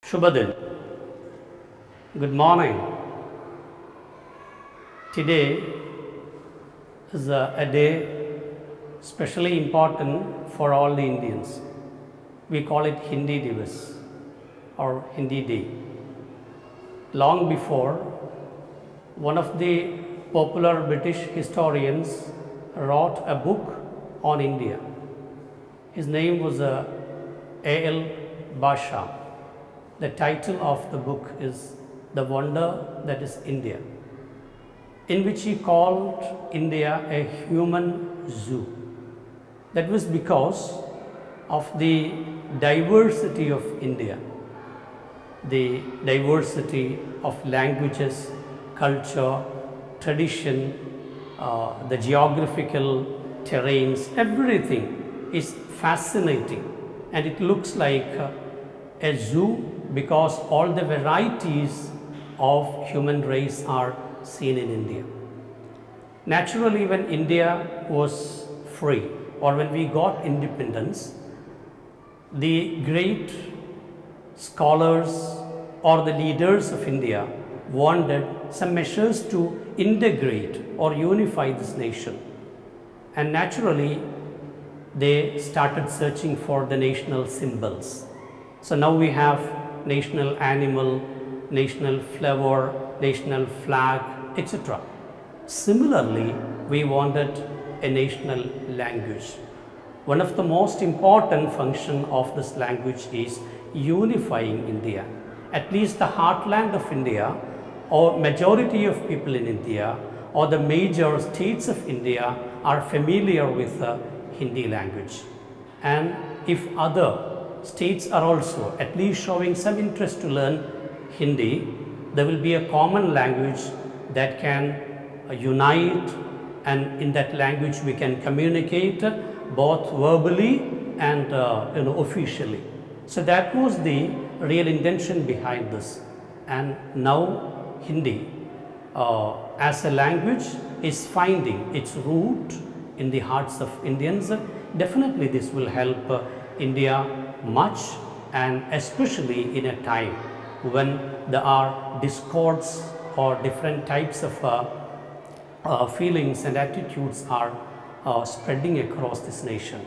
Shubhadin. Good morning. Today is a day especially important for all the Indians. We call it Hindi Divas or Hindi Day. Long before, one of the popular British historians wrote a book on India. His name was A.L. Basha. The title of the book is The Wonder That is India, in which he called India a human zoo. That was because of the diversity of India, the diversity of languages, culture, tradition, the geographical terrains, everything is fascinating, and it looks like a zoo because all the varieties of human race are seen in India. Naturally, when India was free or when we got independence, the great scholars or the leaders of India wanted some measures to integrate or unify this nation. And naturally, they started searching for the national symbols. So now we have national animal, national flower, national flag, etc. Similarly, we wanted a national language. One of the most important functions of this language is unifying India. At least the heartland of India, or majority of people in India, or the major states of India are familiar with the Hindi language. And if other states are also at least showing some interest to learn Hindi, there will be a common language that can unite, and in that language we can communicate both verbally and officially. So that was the real intention behind this. And now Hindi as a language is finding its root in the hearts of Indians. Definitely this will help India much, and especially in a time when there are discords or different types of feelings and attitudes are spreading across this nation.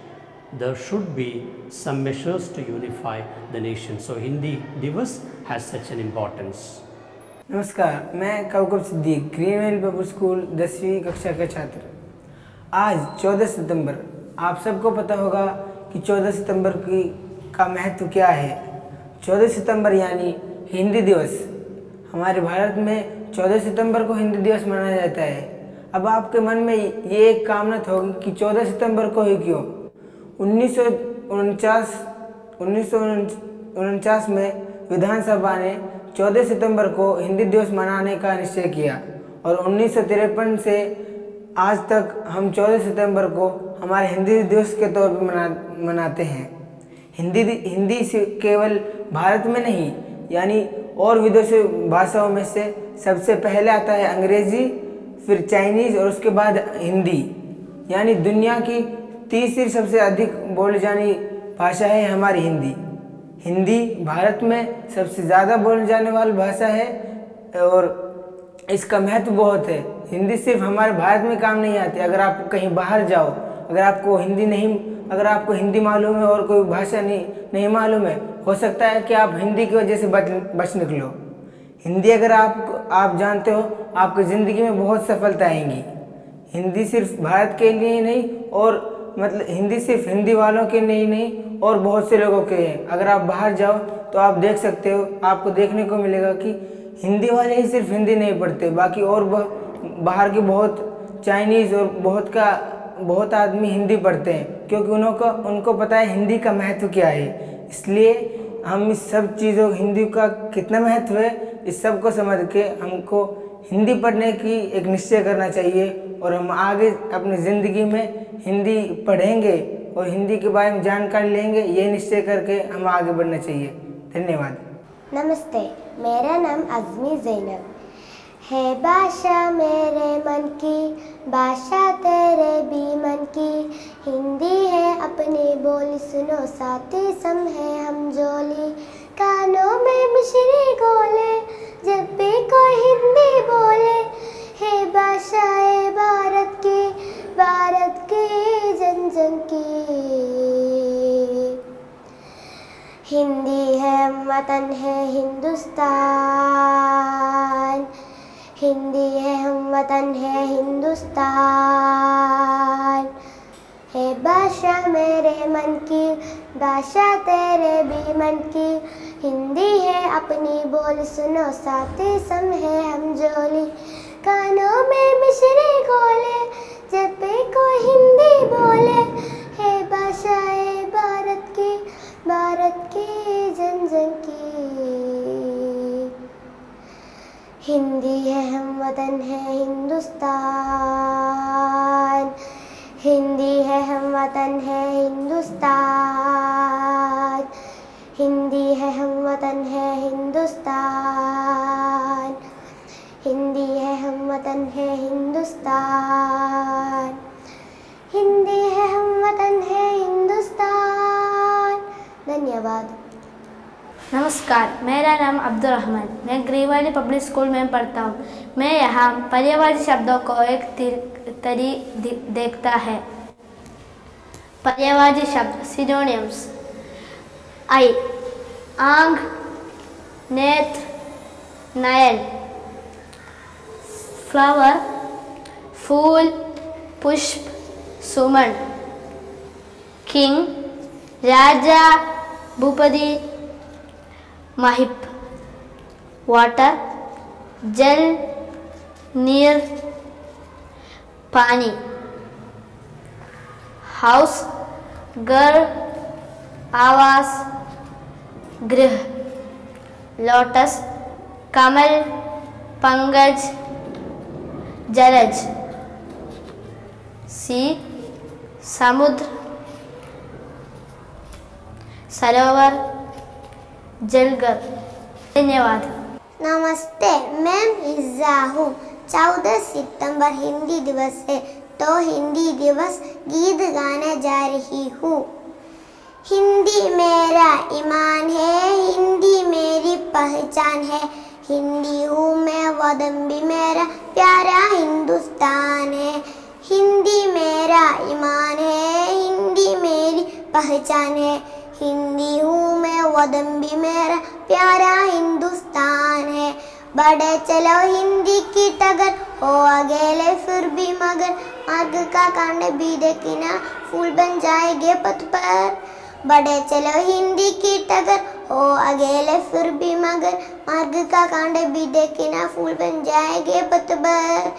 There should be some measures to unify the nation. So Hindi Divas has such an importance. नमस्कार, मैं Kaukab Siddiq Green Well public school 10वीं कक्षा का छात्र। आज 14 सितंबर, आप सबको पता होगा कि 14 सितंबर का महत्व क्या है। 14 सितंबर यानी हिंदी दिवस। हमारे भारत में 14 सितंबर को हिंदी दिवस मनाया जाता है। अब आपके मन में ये एक कामना होगी कि 14 सितंबर को ही क्यों। 1949 में विधानसभा ने 14 सितंबर को हिंदी दिवस मनाने का निश्चय किया और 1953 से आज तक हम 14 सितंबर को हमारे हिंदी दिवस के तौर पर मनाते हैं। हिंदी से केवल भारत में नहीं, यानी और विदेशी भाषाओं में से सबसे पहले आता है अंग्रेजी, फिर चाइनीज़ और उसके बाद हिंदी। यानी दुनिया की तीसरी सबसे अधिक बोली जानी भाषा है हमारी हिंदी। हिंदी भारत में सबसे ज़्यादा बोली जाने वाली भाषा है और इसका महत्व बहुत है। हिंदी सिर्फ हमारे भारत में काम नहीं आती। अगर आप कहीं बाहर जाओ, अगर आपको हिंदी मालूम है और कोई भाषा नहीं मालूम है, हो सकता है कि आप हिंदी की वजह से बच निकलो। हिंदी अगर आप जानते हो, आपकी ज़िंदगी में बहुत सफलता आएंगी। हिंदी सिर्फ भारत के लिए ही नहीं, और हिंदी सिर्फ हिंदी वालों के लिए नहीं और बहुत से लोगों के हैं। अगर आप बाहर जाओ तो आप देख सकते हो, आपको देखने को मिलेगा कि हिंदी वाले ही सिर्फ हिंदी नहीं पढ़ते, बाकी और बाहर के बहुत चाइनीज़ और बहुत आदमी हिंदी पढ़ते हैं, क्योंकि उनको पता है हिंदी का महत्व क्या है। इसलिए हम इस सब चीज़ों, हिंदी का कितना महत्व है, इस सब को समझ के हमको हिंदी पढ़ने की एक निश्चय करना चाहिए और हम आगे अपनी ज़िंदगी में हिंदी पढ़ेंगे और हिंदी के बारे में जानकारी लेंगे। ये निश्चय करके हम आगे बढ़ना चाहिए। धन्यवाद। नमस्ते, मेरा नाम अज़मी ज़ैनब है। भाषा मेरे मन की, भाषा तेरे भी मन की, हिंदी है अपनी बोली सुनो साथी, सम है हम जोली, कानों में में मिश्री घोले, जब भी कोई हिंदी बोले, है भाषाए भारत की जन जन की। हिंदी है वतन है हिंदुस्तान, हिंदी है हम वतन है हिंदुस्तान। है भाषा मेरे मन की, भाषा तेरे भी मन की, हिंदी है अपनी बोल सुनो साथी सम है हम जोली। कानों में मिश्री घोले, जब भी कोई हिंदी बोले, है भाषाए भारत की जन जन की। हिंदी है हम वतन है हिंदुस्तान, हिंदी है हम वतन है हिंदुस्तान, हिंदी है हम वतन है हिंदुस्तान, हिंदी है हम वतन है हिंदुस्तान, हिंदी है हम वतन है हिंदुस्तान। धन्यवाद। नमस्कार, मेरा नाम अब्दुल रहमान, मैं ग्रीवाली पब्लिक स्कूल में पढ़ता हूँ। मैं यहाँ पर्यायवाची शब्दों को एक तरी देखता है। पर्यायवाची शब्द सिनोनिम्स: आई, आंख, नेत्र, नयन, फ्लावर, फूल, पुष्प, सुमन, किंग, राजा, भूपति, महिप, वाटर, जल, नीर, पानी, हाउस, घर, आवास, गृह, लोटस, कमल, पंकज, जलज, सी, समुद्र, सरोवर, जलगर। धन्यवाद। नमस्ते, मैं मिर्जा हूँ। 14 सितंबर हिंदी दिवस है, तो हिंदी दिवस गीत गाने जा रही हूँ। हिंदी मेरा ईमान है, हिंदी मेरी पहचान है, हिंदी हूँ मैं वतन मेरा प्यारा हिंदुस्तान है। हिंदी मेरा ईमान है, हिंदी मेरी पहचान है, हिंदी हूँ मैं वतन भी मेरा प्यारा हिंदुस्तान है। बढ़े चलो हिंदी की टगर, हो अकेले फिर भी मगर, मार्ग का कांड भी देखना फूल बन जाएंगे पथ पर। बढ़े चलो हिंदी की टगर, हो अकेले फिर भी मगर, मार्ग का कांड भी देखना फूल बन जाएंगे पथ पर।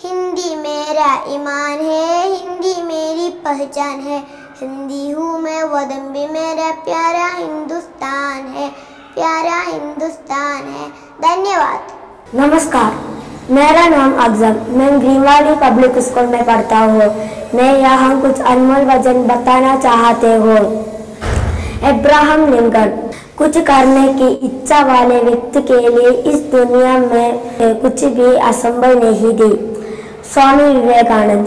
हिंदी मेरा ईमान है, हिंदी मेरी पहचान है, हिंदी हूँ मैं वतन भी मेरा प्यारा हिंदुस्तान है, प्यारा हिंदुस्तान है। धन्यवाद। नमस्कार, मेरा नाम अफजल, मैं ग्रीवाली पब्लिक स्कूल में पढ़ता हूँ। मैं यहाँ कुछ अनमोल वचन बताना चाहते हूँ। अब्राहम लिंकन: कुछ करने की इच्छा वाले व्यक्ति के लिए इस दुनिया में कुछ भी असंभव नहीं थी। स्वामी विवेकानंद: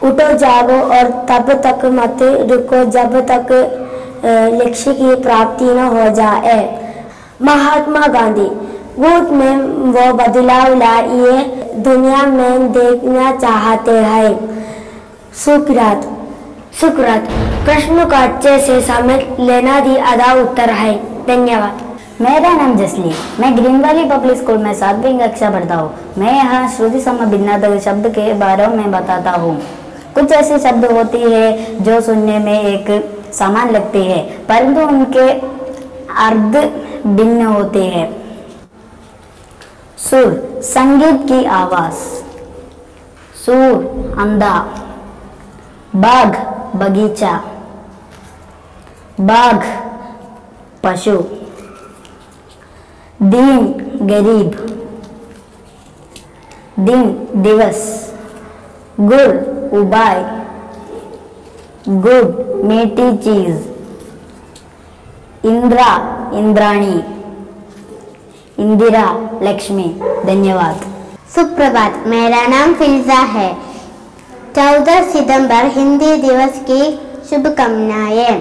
उठो जागो और तब तक मत रुको जब तक लक्ष्य की प्राप्ति न हो जाए। महात्मा गांधी: वोट में वो बदलाव लाइए दुनिया में देखना चाहते हैं। सुकरात: प्रश्न को अच्छे से समझ लेना ही आधा उत्तर है। धन्यवाद। मेरा नाम जसली, मैं ग्रीवाली पब्लिक स्कूल में 7वीं कक्षा पढ़ता हूँ। मैं यहाँ श्रुति सम भिन्नता शब्द के बारे में बताता हूँ। कुछ ऐसे शब्द होती है जो सुनने में एक समान लगते हैं, परंतु उनके अर्थ भिन्न होते हैं। सुर, संगीत की आवाज। सूर, अंधा। बाघ, बगीचा। बाघ, पशु। दिन, गरीब। दिन, दिवस। गुड़, उबाय। गुड़, मीठी चीज। इंद्रा, इंद्राणी। इंदिरा, लक्ष्मी। धन्यवाद। सुप्रभात, मेरा नाम फिल्जा है। 14 सितंबर हिंदी दिवस की शुभकामनाएं।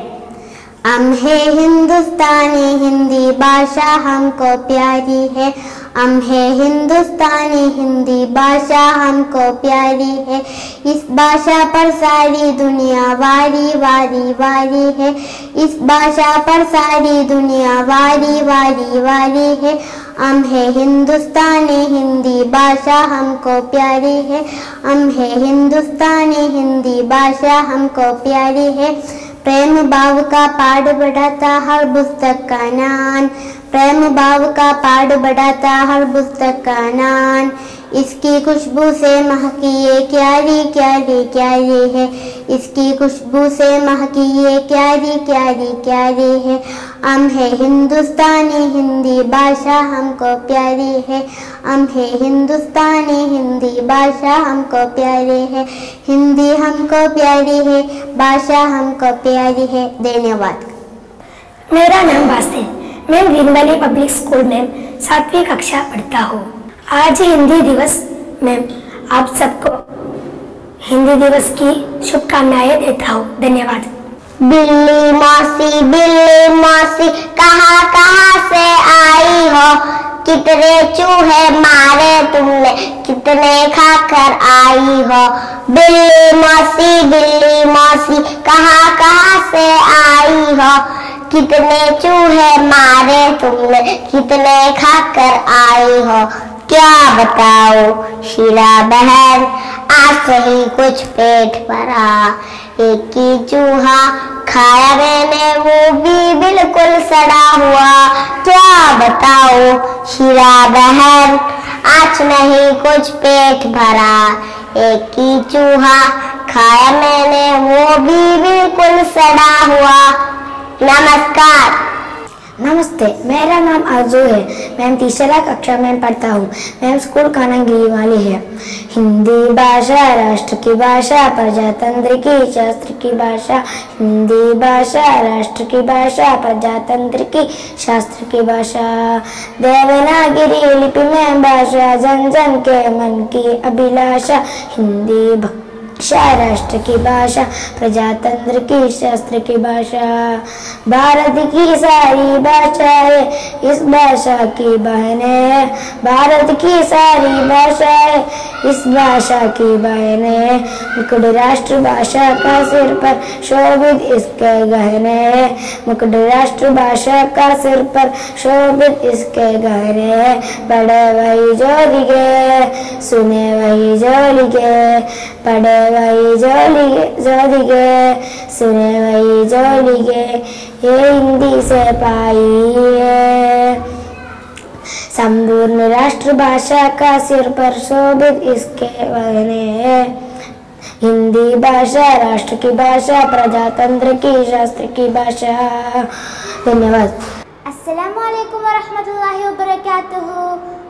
हम है हिंदुस्तानी, हिंदी भाषा हमको प्यारी है। हम है हिंदुस्तानी, हिंदी भाषा हमको प्यारी है। इस भाषा पर सारी दुनिया वारी वारी वारी है। इस भाषा पर सारी दुनिया वारी वारी वारी है। हम है हिंदुस्तानी, हिंदी भाषा हमको प्यारी है। हम है हिंदुस्तानी, हिंदी भाषा हमको प्यारी है। प्रेम भाव का पाठ बढ़ाता हर पुस्तक का नाम। प्रेम भाव का पाठ बढ़ाता हर पुस्तक का नाम। इसकी खुशबू से महकी ये क्यारी क्यारी क्यारी है। इसकी खुशबू से महकी ये क्यारी क्यारी क्यारी है। हम है हिंदुस्तानी, हिंदी भाषा हमको प्यारी है। हम है हिंदुस्तानी, हिंदी भाषा हमको प्यारी है। हिंदी हमको प्यारी है, भाषा हमको प्यारी है। धन्यवाद। मेरा नाम वासिल, मैं ग्रीन वैली पब्लिक स्कूल में 7वीं कक्षा पढ़ता हूँ। आज हिंदी दिवस में आप सबको हिंदी दिवस की शुभकामनाएं देता हूँ। धन्यवाद। बिल्ली मौसी कहाँ कहाँ से आई हो? कितने चूहे मारे तुमने, कितने खाकर आई हो? बिल्ली मौसी कहाँ कहाँ से आई हो? कितने चूहे मारे तुमने, कितने खाकर आई हो? क्या बताओ शीला बहन, आज से ही कुछ पेट भरा। एक ही चूहा खाया मैंने, वो भी बिल्कुल सड़ा हुआ। क्या बताओ शीला बहन, आज नहीं कुछ पेट भरा। एक ही चूहा खाया मैंने, वो भी बिल्कुल सड़ा हुआ। नमस्कार। नमस्ते, मेरा नाम आरजू है। मैं 3री कक्षा में पढ़ता हूँ। मैं स्कूल का नाम ग्रीवाली है। हिंदी भाषा राष्ट्र की भाषा, प्रजातंत्र की शास्त्र की भाषा। हिंदी भाषा राष्ट्र की भाषा, प्रजातंत्र की शास्त्र की भाषा। देवनागरी लिपि में भाषा, जन जन के मन की अभिलाषा। हिंदी भाषा राष्ट्र की भाषा, प्रजातंत्र की शास्त्र की भाषा। भारत की सारी भाषाएं इस भाषा की बहनें हैं। भारत की सारी भाषाएं इस भाषा की बहनें हैं। मुकुट राष्ट्र भाषा का सिर पर शोभित इसके गहने हैं। मुकुट राष्ट्र भाषा का सिर पर शोभित इसके गहने हैं। पढ़े वही जो लिखे, सुने वही जो लिखे। पढ़े वही जो लिखे, सुने वही जो लिखे। ये हिंदी से पाई है। संपूर्ण राष्ट्र भाषा का सिर पर शोभित इसके गहने हैं। हिंदी भाषा राष्ट्र की भाषा, प्रजातंत्र की शास्त्र की भाषा। धन्यवाद। अस्सलामु अलैकुम वरहमतुल्लाहि वबरकातुहू।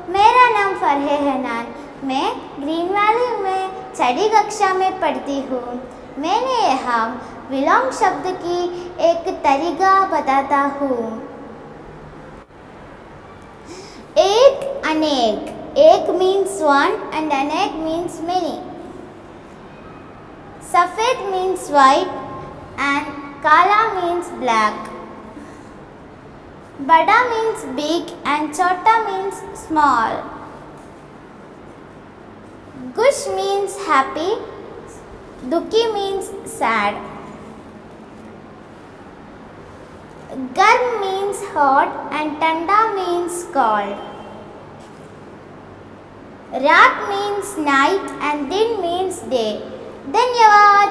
मेरा नाम फरहे हनान। मैं ग्रीन वैली में 6ठी कक्षा में पढ़ती हूँ। मैंने यहाँ विलोम शब्द की एक तरीका बताता हूँ। एक अनेक, एक means one and अनेक means many. सफेद means white and काला means black. बड़ा means big and छोटा means small. Gush means happy, दुखी means sad. Garm means hot and Tanda means cold. Raat means night and Din means day. धन्यवाद।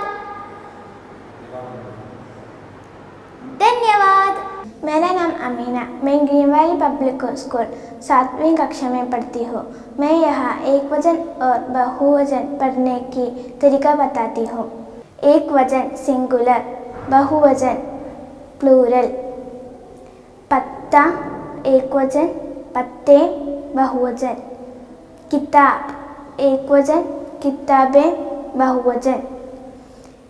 धन्यवाद। मेरा नाम अमीना, मैं ग्रीन वैली पब्लिक स्कूल 7वीं कक्षा में पढ़ती हूँ। मैं यहाँ एक वचन और बहुवचन पढ़ने की तरीका बताती हूँ। एक वचन सिंगुलर, बहुवचन प्लूरल। पत्ता एक वचन, पत्ते बहुवचन। किताब एक वचन, किताबें बहुवचन।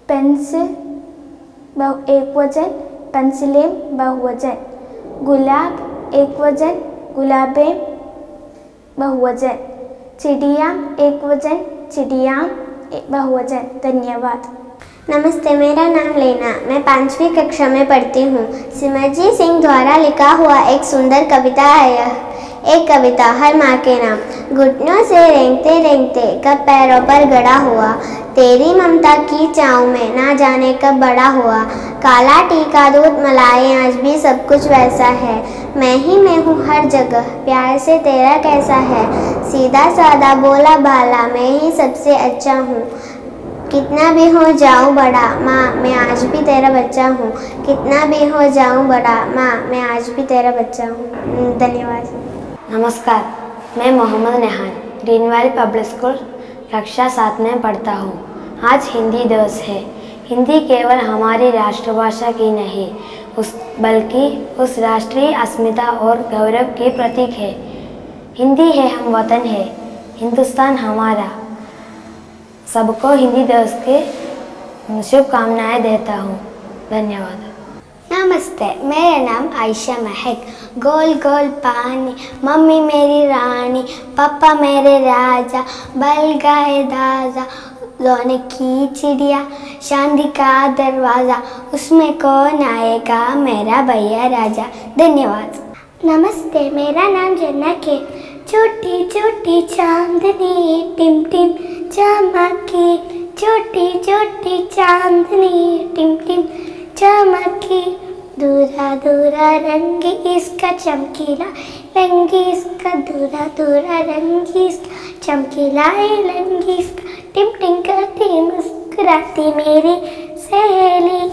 पेंसिल एक वचन, पेंसिलें बहुवचन। गुलाब एक वचन, गुलाबें बहुवचन। चिड़िया एक वचन, चिड़िया बहुवचन। धन्यवाद। नमस्ते, मेरा नाम लेना, मैं 5वीं कक्षा में पढ़ती हूँ। सिमरजीत सिंह द्वारा लिखा हुआ एक सुंदर कविता है यह। एक कविता, हर माँ के नाम। घुटनों से रेंगते रेंगते कब पैरों पर गड़ा हुआ, तेरी ममता की चाव में ना जाने कब बड़ा हुआ। काला टीका दूध मलाई आज भी सब कुछ वैसा है, मैं ही मैं हूँ हर जगह, प्यार से तेरा कैसा है। सीधा सादा बोला भाला, मैं ही सबसे अच्छा हूँ, कितना भी हो जाऊँ बड़ा, माँ मैं आज भी तेरा बच्चा हूँ। कितना भी हो जाऊँ बड़ा, माँ मैं आज भी तेरा बच्चा हूँ। धन्यवाद। नमस्कार, मैं मोहम्मद नेहान ग्रीन वैली पब्लिक स्कूल कक्षा 7 में पढ़ता हूँ। आज हिंदी दिवस है। हिंदी केवल हमारी राष्ट्रभाषा की नहीं बल्कि उस राष्ट्रीय अस्मिता और गौरव की प्रतीक है। हिंदी है हम वतन है, हिंदुस्तान हमारा। सबको हिंदी दिवस की शुभकामनाएं देता हूँ। धन्यवाद। नमस्ते, मेरा नाम आयशा महक। गोल गोल पानी, मम्मी मेरी रानी, पापा मेरे राजा, बल गाए दाजा, सोने की चिड़िया, चांदी का दरवाज़ा, उसमें कौन आएगा मेरा भैया राजा। धन्यवाद। नमस्ते, मेरा नाम जन्नत है। छोटी छोटी चांदनी टिम टिम चमकी, छोटी छोटी चांदनी टिम टिम चमकी, दूरा दूरा रंग इसका चमकीला, रंग इसका दूरा दूरा रंग इसका चमकीला, रंग इसका। टिम टिम करती मुस्कुराती मेरी सहेली,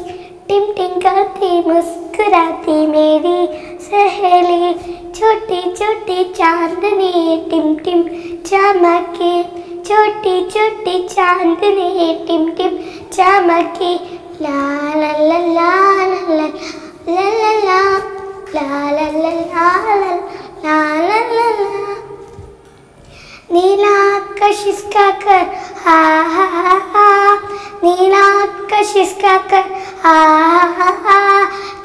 टिम टिम करती मुस्कुराती मेरी सहेली, छोटी छोटी चांदनी टिम टिम चमकी, छोटी छोटी चांदनी टिम टिम चमकी, ला ला ला ला ला ला ला ला ला ला ला ला ला ला। नीला आकाश इसका कर हा हा हा हा, नीला आकाश इसका कर हा हा हा,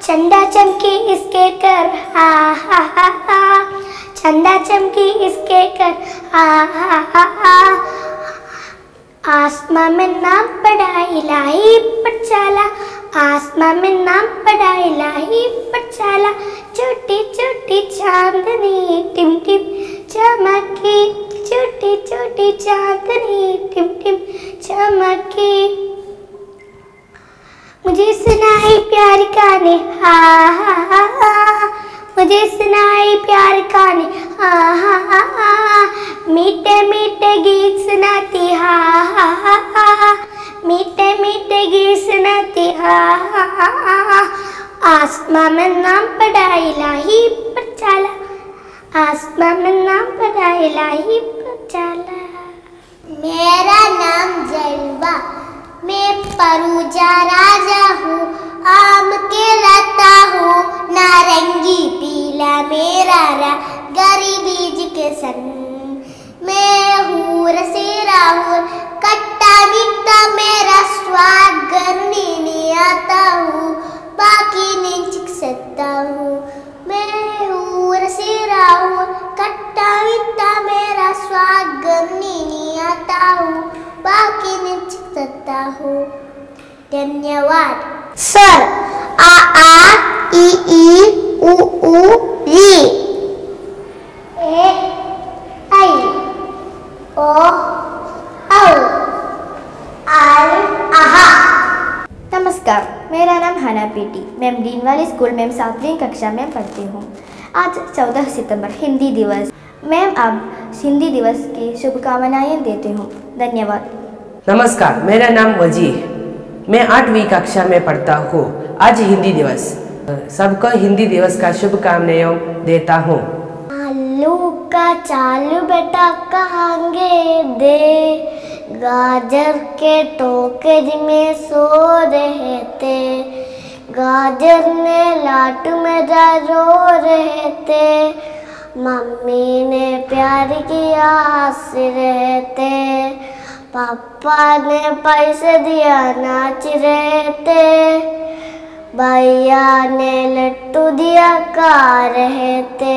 चंदा चमकी इसके कर हा हा हा हा, चंदा चमकी इसके कर हा हा हा हा। आसमां में नाम पढ़ा इलाही पटचाला, आसमां में नाम पढ़ा इलाही पटचाला, छोटी छोटी चांदनी टिम टिम चमकी, छोटी छोटी चांदनी टिम टिम चमकी। मुझे सुनाई प्यार कहानी हा हा हा हा, मुझे सुनाई प्यार कहानी हा हा हा हा, मीठे मीठे गीत सुनाती हा हा हा हा, मीठे मीठे गीत सुनाती हा हा हा हा। आसमां में नाम पढ़ा इलाही पटचाला, आसमां में नाम पढ़ा इलाही पटचाला। मेरा नाम जलवा, मैं परूजा राजा हूँ, आम के लता हूँ, नारंगी पीला मेरा गरी बीज के सन। मैं हूँ रसेरा हूँ, कट्टा मीठा मेरा स्वाद, गरनी नहीं आता हूँ, बाकी नहीं चिक सकता हूँ। मैं हूँ रसेरा हूँ, कट्टा मीठा मेरा स्वाद, गरनी नहीं आता हूँ, बाकी नहीं चिक सकता हूँ। धन्यवाद। सर आ ई उ री, ए ऐ ओ औ आर आहा। नमस्कार, मेरा नाम हाना पीटी, मैं ग्रीन वैली स्कूल में 7वीं कक्षा में पढ़ती हूँ। आज 14 सितंबर हिंदी दिवस। मैं अब हिंदी दिवस की शुभकामनाएं देती हूँ। धन्यवाद। नमस्कार, मेरा नाम वजीर, मैं 8वीं कक्षा में पढ़ता हूँ। आज हिंदी दिवस, सबको हिंदी दिवस का शुभकामनाएं देता हूँ। आलू का चालू बेटा कहांगे दे, गाजर के टोकरी में सो रहे थे, गाजर ने लाटू में रो रहे थे, मम्मी ने प्यार किया हंस रहे थे, पापा ने पैसे दिया नाच रहे थे, भैया ने लट्टू दिया गा रहे थे।